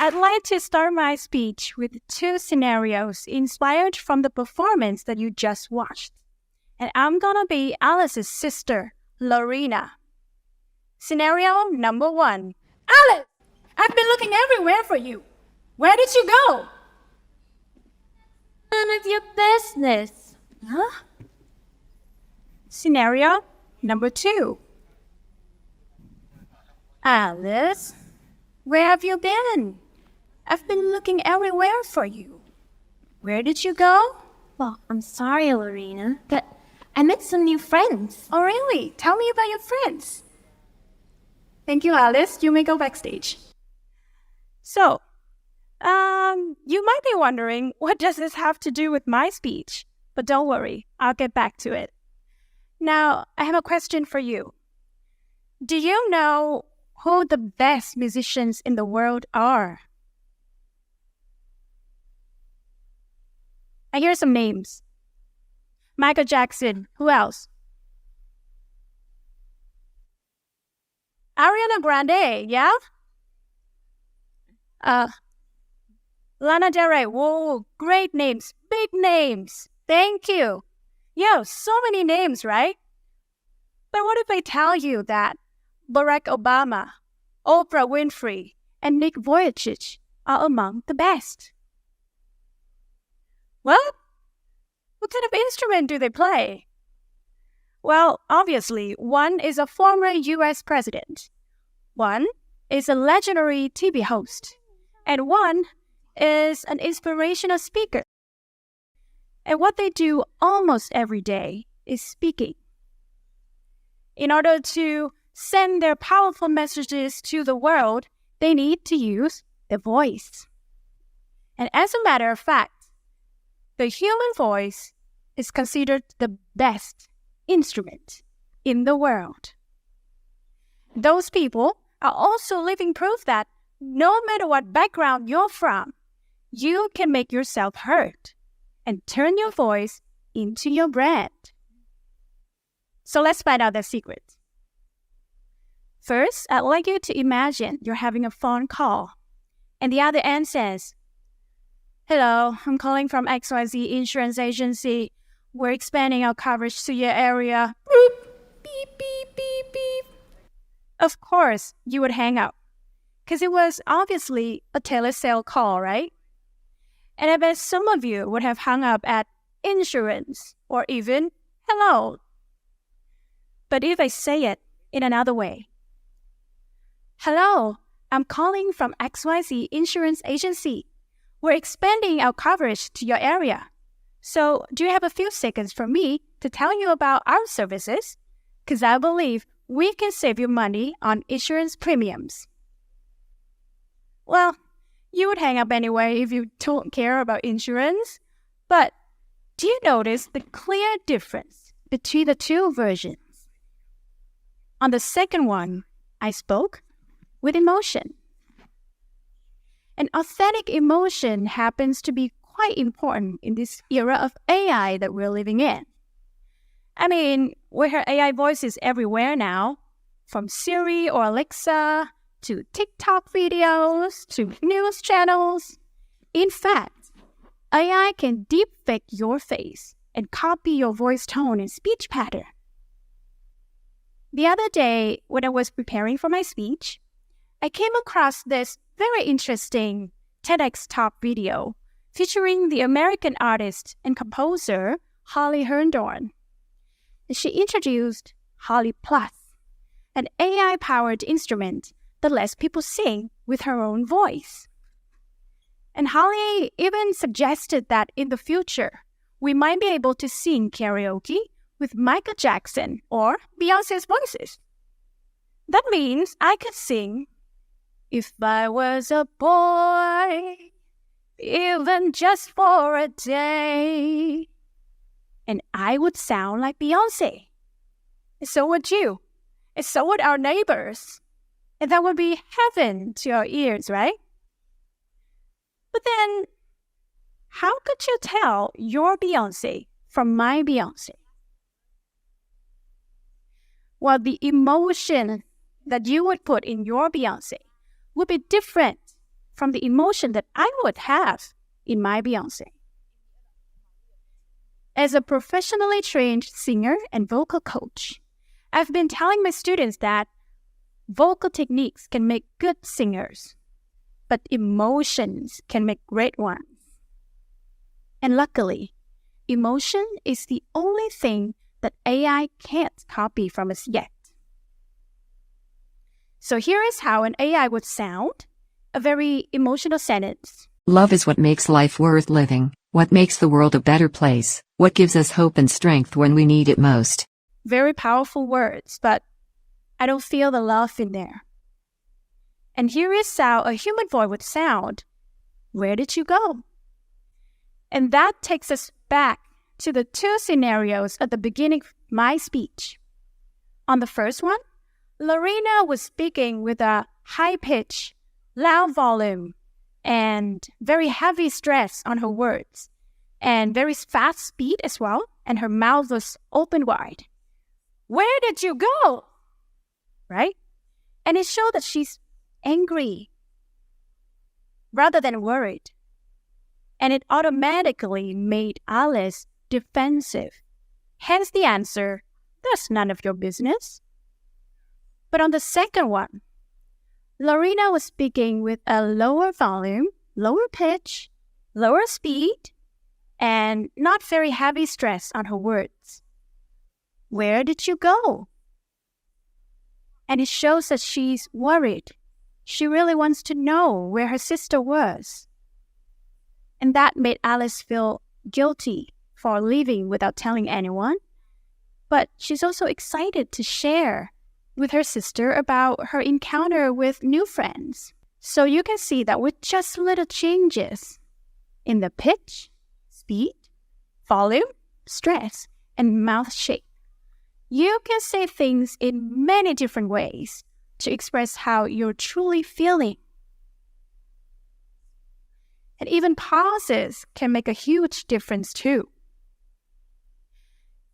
I'd like to start my speech with two scenarios inspired from the performance that you just watched. And I'm gonna be Alice's sister, Lorena. Scenario number 1. Alice, I've been looking everywhere for you. Where did you go? None of your business. Huh? Scenario number 2. Alice, where have you been? I've been looking everywhere for you. Where did you go? Well, I'm sorry, Lorena, but I met some new friends. Oh, really? Tell me about your friends. Thank you, Alice. You may go backstage. So, you might be wondering, what does this have to do with my speech? But don't worry, I'll get back to it. Now, I have a question for you. Do you know who the best musicians in the world are? I hear some names. Michael Jackson. Who else? Ariana Grande, yeah? Lana Del Rey. Whoa, great names. Big names. Thank you. Yo, so many names, right? But what if I tell you that Barack Obama, Oprah Winfrey, and Nick Vujicic are among the best? Well, what kind of instrument do they play? Well, obviously, one is a former US president, one is a legendary TV host, and one is an inspirational speaker. And what they do almost every day is speaking. In order to send their powerful messages to the world, they need to use their voice. And as a matter of fact, the human voice is considered the best instrument in the world. Those people are also living proof that no matter what background you're from, you can make yourself heard and turn your voice into your brand. So let's find out the secret. First, I'd like you to imagine you're having a phone call, and the other end says, "Hello, I'm calling from XYZ Insurance Agency. We're expanding our coverage to your area." Boop, beep, beep, beep, beep. Of course, you would hang up, because it was obviously a telesale call, right? And I bet some of you would have hung up at insurance or even hello. But if I say it in another way, "Hello, I'm calling from XYZ Insurance Agency. We're expanding our coverage to your area. So do you have a few seconds for me to tell you about our services? Because I believe we can save you money on insurance premiums." Well, you would hang up anyway if you don't care about insurance. But do you notice the clear difference between the two versions? On the second one, I spoke with emotion. And authentic emotion happens to be quite important in this era of AI that we're living in. I mean, we hear AI voices everywhere now, from Siri or Alexa to TikTok videos to news channels. In fact, AI can deepfake your face and copy your voice tone and speech pattern. The other day, when I was preparing for my speech, I came across this very interesting TEDx Talk video featuring the American artist and composer Holly Herndorn. She introduced Holly Plus, an AI-powered instrument that lets people sing with her own voice. And Holly even suggested that in the future, we might be able to sing karaoke with Michael Jackson or Beyonce's voices. That means I could sing, "If I was a boy, even just for a day," and I would sound like Beyonce. And so would you. And so would our neighbors. And that would be heaven to our ears, right? But then, how could you tell your Beyonce from my Beyonce? while the emotion that you would put in your Beyonce would be different from the emotion that I would have in my Beyonce. As a professionally trained singer and vocal coach, I've been telling my students that vocal techniques can make good singers, but emotions can make great ones. And luckily, emotion is the only thing that AI can't copy from us yet. So here is how an AI would sound, a very emotional sentence. Love is what makes life worth living, what makes the world a better place, what gives us hope and strength when we need it most. Very powerful words, but I don't feel the love in there. And here is how a human voice would sound. Where did you go? And that takes us back to the two scenarios at the beginning of my speech. On the first one, Lorena was speaking with a high-pitched, loud volume and very heavy stress on her words and very fast speed as well, and her mouth was open wide. Where did you go? Right? And it showed that she's angry rather than worried. And it automatically made Alice defensive. Hence the answer, that's none of your business. But on the second one, Lorena was speaking with a lower volume, lower pitch, lower speed, and not very heavy stress on her words. Where did you go? And it shows that she's worried. She really wants to know where her sister was. And that made Alice feel guilty for leaving without telling anyone. But she's also excited to share with her sister about her encounter with new friends. So you can see that with just little changes in the pitch, speed, volume, stress, and mouth shape, you can say things in many different ways to express how you're truly feeling. And even pauses can make a huge difference too.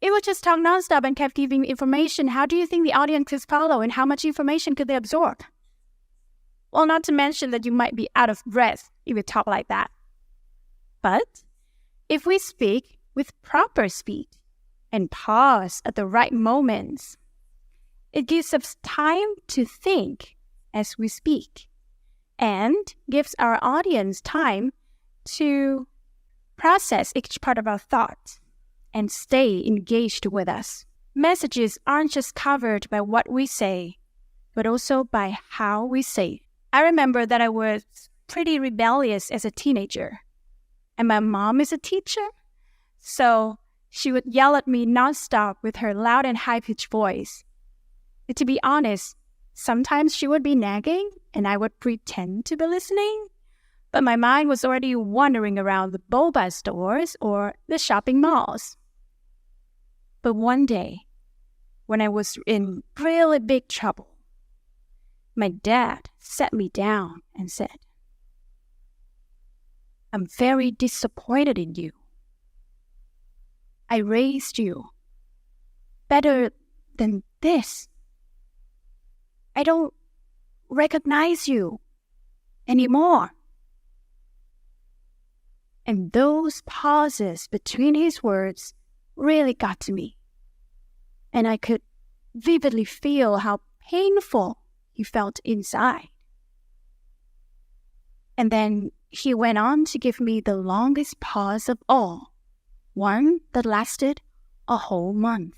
If we just talk nonstop and kept giving information, how do you think the audience could follow and how much information could they absorb? Well, not to mention that you might be out of breath if you talk like that. But if we speak with proper speed and pause at the right moments, it gives us time to think as we speak and gives our audience time to process each part of our thoughts and stay engaged with us. Messages aren't just covered by what we say, but also by how we say it. I remember that I was pretty rebellious as a teenager, and my mom is a teacher, so she would yell at me nonstop with her loud and high-pitched voice. And to be honest, sometimes she would be nagging, and I would pretend to be listening, but my mind was already wandering around the boba stores or the shopping malls. But one day, when I was in really big trouble, my dad sat me down and said, "I'm very disappointed in you. I raised you better than this. I don't recognize you anymore." And those pauses between his words really got to me. And I could vividly feel how painful he felt inside. And then he went on to give me the longest pause of all, one that lasted a whole month.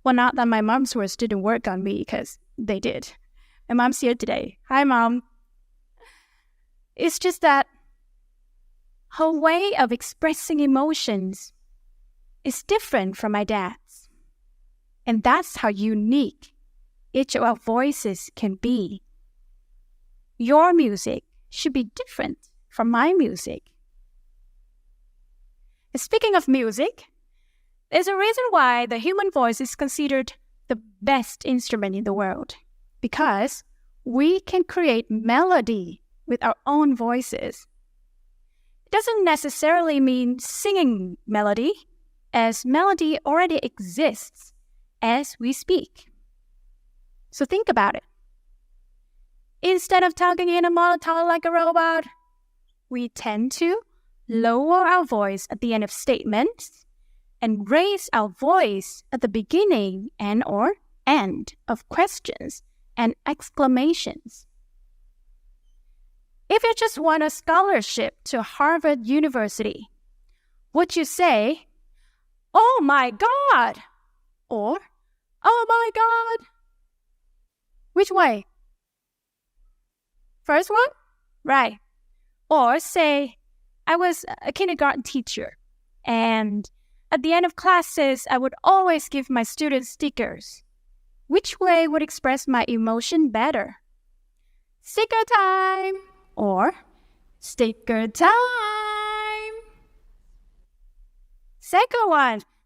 Well, not that my mom's words didn't work on me, because they did. My mom's here today. Hi, Mom. It's just that her way of expressing emotions is different from my dad's. And that's how unique each of our voices can be. Your music should be different from my music. Speaking of music, there's a reason why the human voice is considered the best instrument in the world, because we can create melody with our own voices. It doesn't necessarily mean singing melody, as melody already exists as we speak. So think about it. Instead of talking in a monotone like a robot, we tend to lower our voice at the end of statements and raise our voice at the beginning and or end of questions and exclamations. If you just won a scholarship to Harvard University, would you say, "Oh my God," or "Oh my God"? Which way? First one? Right. Or say, "I was a kindergarten teacher, and at the end of classes, I would always give my students stickers." Which way would express my emotion better? Sticker time or sticker time?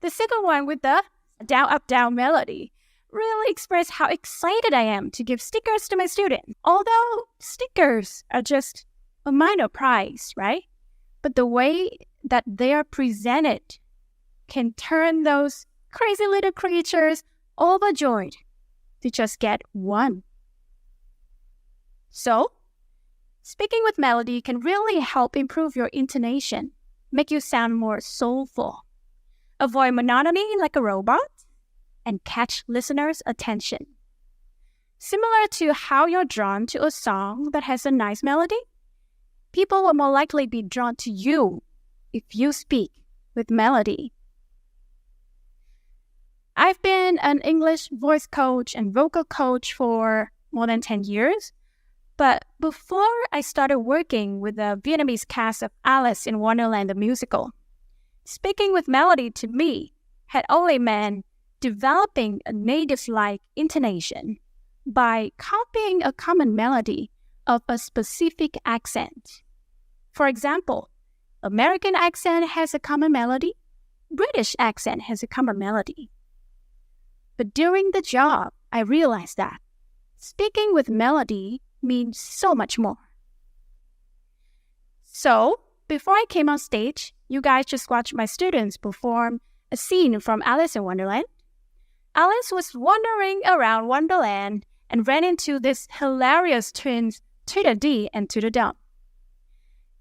The second one with the down, up, down melody really express how excited I am to give stickers to my students. Although stickers are just a minor prize, right? But the way that they are presented can turn those crazy little creatures overjoyed to just get one. So, speaking with melody can really help improve your intonation, make you sound more soulful, avoid monotony like a robot, and catch listeners' attention. Similar to how you're drawn to a song that has a nice melody, people will more likely be drawn to you if you speak with melody. I've been an English voice coach and vocal coach for more than 10 years, but before I started working with the Vietnamese cast of Alice in Wonderland the musical, speaking with melody to me had only meant developing a native-like intonation by copying a common melody of a specific accent. For example, American accent has a common melody, British accent has a common melody. But during the job, I realized that speaking with melody means so much more. So, before I came on stage, you guys just watched my students perform a scene from Alice in Wonderland. Alice was wandering around Wonderland and ran into these hilarious twins, Tweedledee and Tweedledum.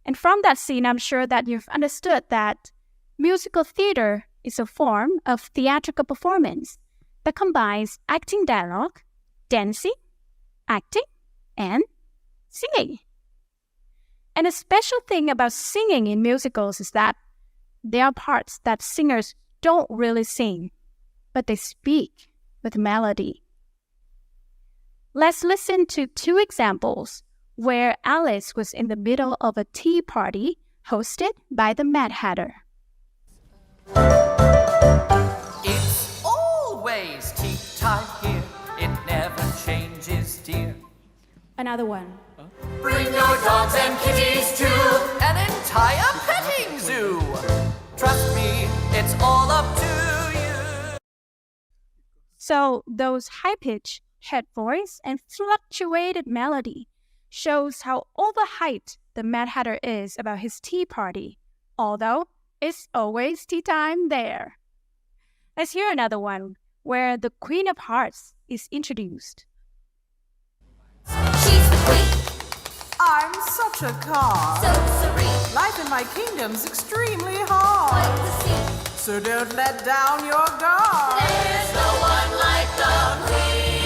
And from that scene, I'm sure that you've understood that musical theater is a form of theatrical performance that combines acting dialogue, dancing, acting, and singing. And a special thing about singing in musicals is that there are parts that singers don't really sing, but they speak with melody. Let's listen to 2 examples where Alice was in the middle of a tea party hosted by the Mad Hatter. It's always tea time here. It never changes, dear. Another one. Bring your dogs and kitties to an entire petting zoo. Trust me, it's all up to you. So those high-pitched head voice and fluctuated melody shows how overhyped the Mad Hatter is about his tea party, although it's always tea time there. Let's hear another one where the Queen of Hearts is introduced. She's the queen, I'm such a car. so serene, Life in my kingdom's extremely hard. like the sea. So don't let down your guard. There's no one like the queen.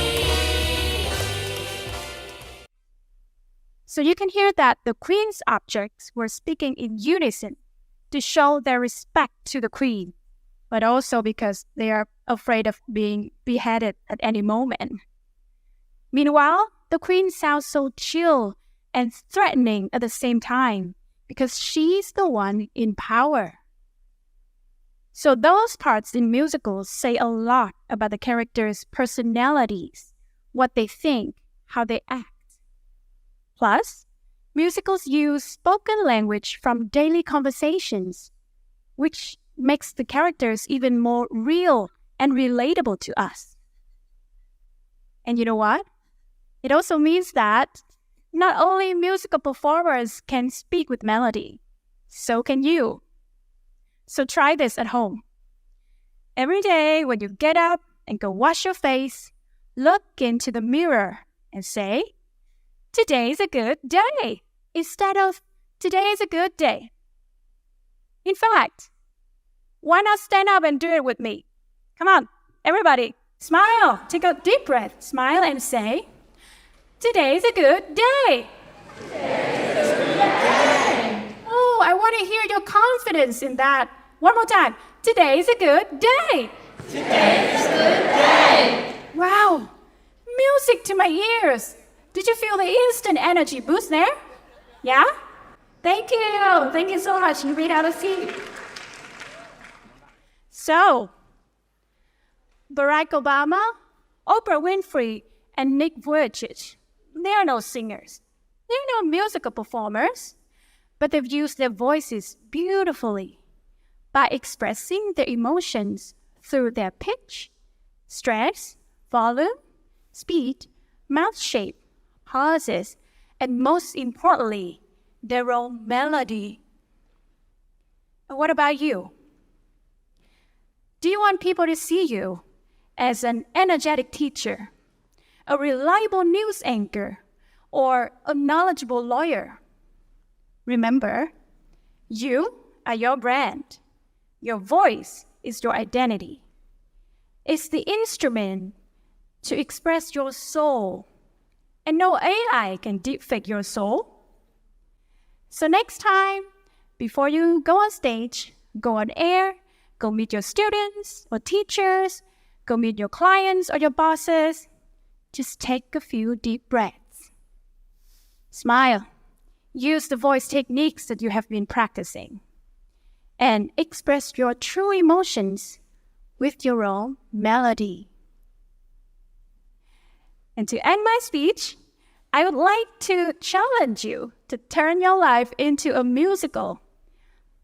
So you can hear that the Queen's objects were speaking in unison to show their respect to the Queen, but also because they are afraid of being beheaded at any moment. Meanwhile, the Queen sounds so chill and threatening at the same time because she's the one in power. So those parts in musicals say a lot about the characters' personalities, what they think, how they act. Plus, musicals use spoken language from daily conversations, which makes the characters even more real and relatable to us. And you know what? It also means that not only musical performers can speak with melody, so can you. So try this at home. Every day when you get up and go wash your face, look into the mirror and say, "Today's a good day," instead of "Today is a good day." In fact, why not stand up and do it with me? Come on, everybody, smile. Take a deep breath. Smile and say, "Today is a good day." Oh, I want to hear your confidence in that. One more time. Today is a good day. Today is a good day. Wow, music to my ears. Did you feel the instant energy boost there? Yeah? Thank you. Thank you so much. You read out a seat. So, Barack Obama, Oprah Winfrey, and Nick Vujicic, they are no singers. They're no musical performers, but they've used their voices beautifully by expressing their emotions through their pitch, stress, volume, speed, mouth shape, pauses, and most importantly, their own melody. And what about you? Do you want people to see you as an energetic teacher, a reliable news anchor, or a knowledgeable lawyer? Remember, you are your brand. Your voice is your identity. It's the instrument to express your soul. And no AI can deepfake your soul. So next time, before you go on stage, go on air, go meet your students or teachers, go meet your clients or your bosses, just take a few deep breaths. Smile. Use the voice techniques that you have been practicing. And express your true emotions with your own melody. And to end my speech, I would like to challenge you to turn your life into a musical.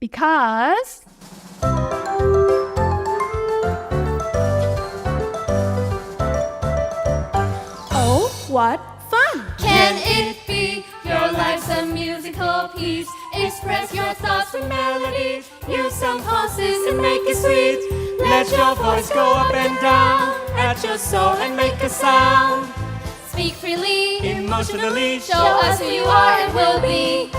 Because oh, what fun! Can it be your life's a musical piece? Express your thoughts with melody. Use some pulses and make it sweet. Let your voice go up and down at your soul and make a sound. Speak freely. Emotionally, Show us who you are and will be.